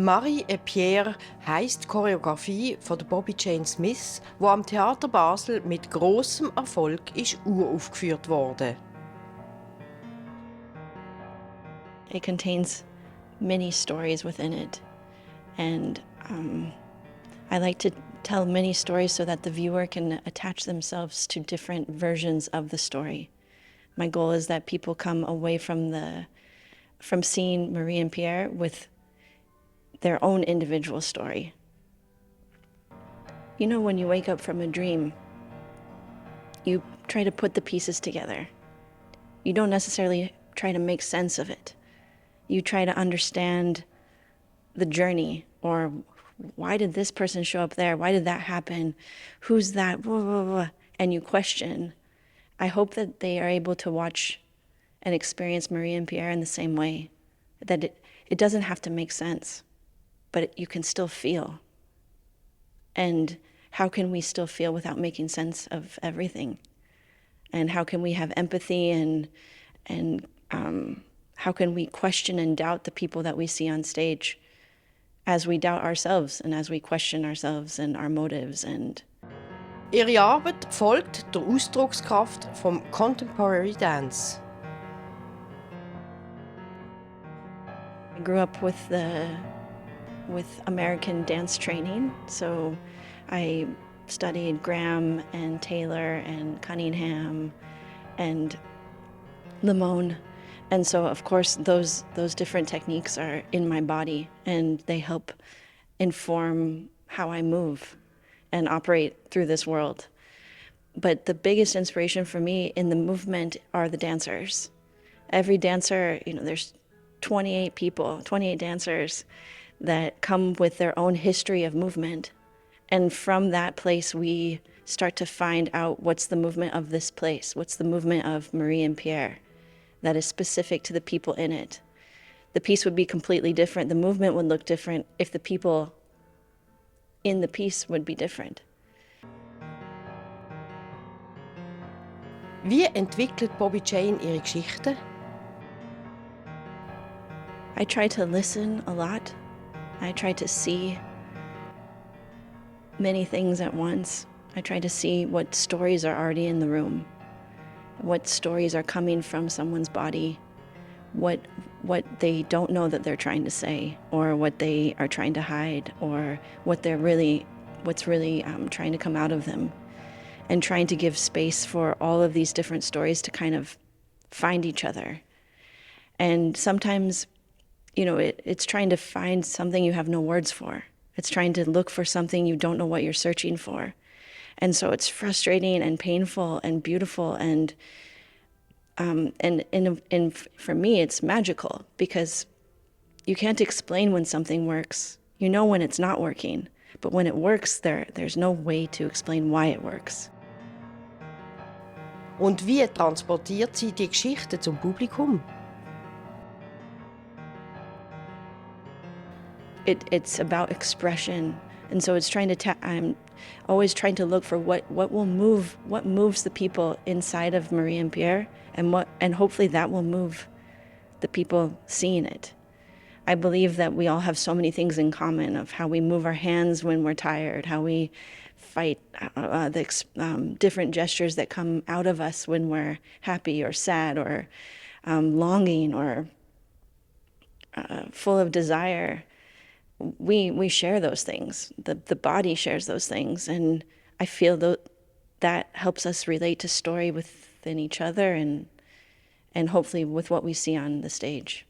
Marie et Pierre heisst die Choreografie von der Bobbie Jene Smith, die am Theater Basel mit grossem Erfolg ist uraufgeführt wurde. It contains many stories within it, and I like to tell many stories so that the viewer can attach themselves to different versions of the story. My goal is that people come away from seeing Marie and Pierre with their own individual story. You know, when you wake up from a dream, you try to put the pieces together. You don't necessarily try to make sense of it. You try to understand the journey, or why did this person show up there? Why did that happen? Who's that? Blah, blah, blah. And you question. I hope that they are able to watch and experience Marie and Pierre in the same way, that it doesn't have to make sense, but you can still feel. And how can we still feel without making sense of everything? And how can we have empathy, and how can we question and doubt the people that we see on stage as we doubt ourselves and as we question ourselves and our motives? And Ihre Arbeit folgt der Ausdruckskraft vom Contemporary Dance. I grew up with American dance training, so I studied Graham and Taylor and Cunningham and Limon. And so, of course, those different techniques are in my body, and they help inform how I move and operate through this world. But the biggest inspiration for me in the movement are the dancers. Every dancer, there's 28 dancers that come with their own history of movement. And from that place, we start to find out what's the movement of this place, what's the movement of Marie and Pierre that is specific to the people in it. The piece would be completely different. The movement would look different if the people in the piece would be different. Wie entwickelt Bobbie Jene ihre Geschichten? I try to listen a lot. I try to see many things at once. I try to see what stories are already in the room, what stories are coming from someone's body, what they don't know that they're trying to say, or what they are trying to hide, or what's really trying to come out of them, and trying to give space for all of these different stories to kind of find each other. And sometimes, it's trying to find something you have no words for. It's trying to look for something you don't know what you're searching for. And so it's frustrating and painful and beautiful, and for me, it's magical, because you can't explain when something works. You know when it's not working, but when it works, there's no way to explain why it works. Und wie transportiert sie die Geschichte zum Publikum? It's about expression, and so it's trying to. I'm always trying to look for what moves the people inside of Marie and Pierre, and hopefully that will move the people seeing it. I believe that we all have so many things in common, of how we move our hands when we're tired, how we fight, the different gestures that come out of us when we're happy or sad or longing or full of desire. We share those things. The body shares those things, and I feel that helps us relate to story within each other, and hopefully with what we see on the stage.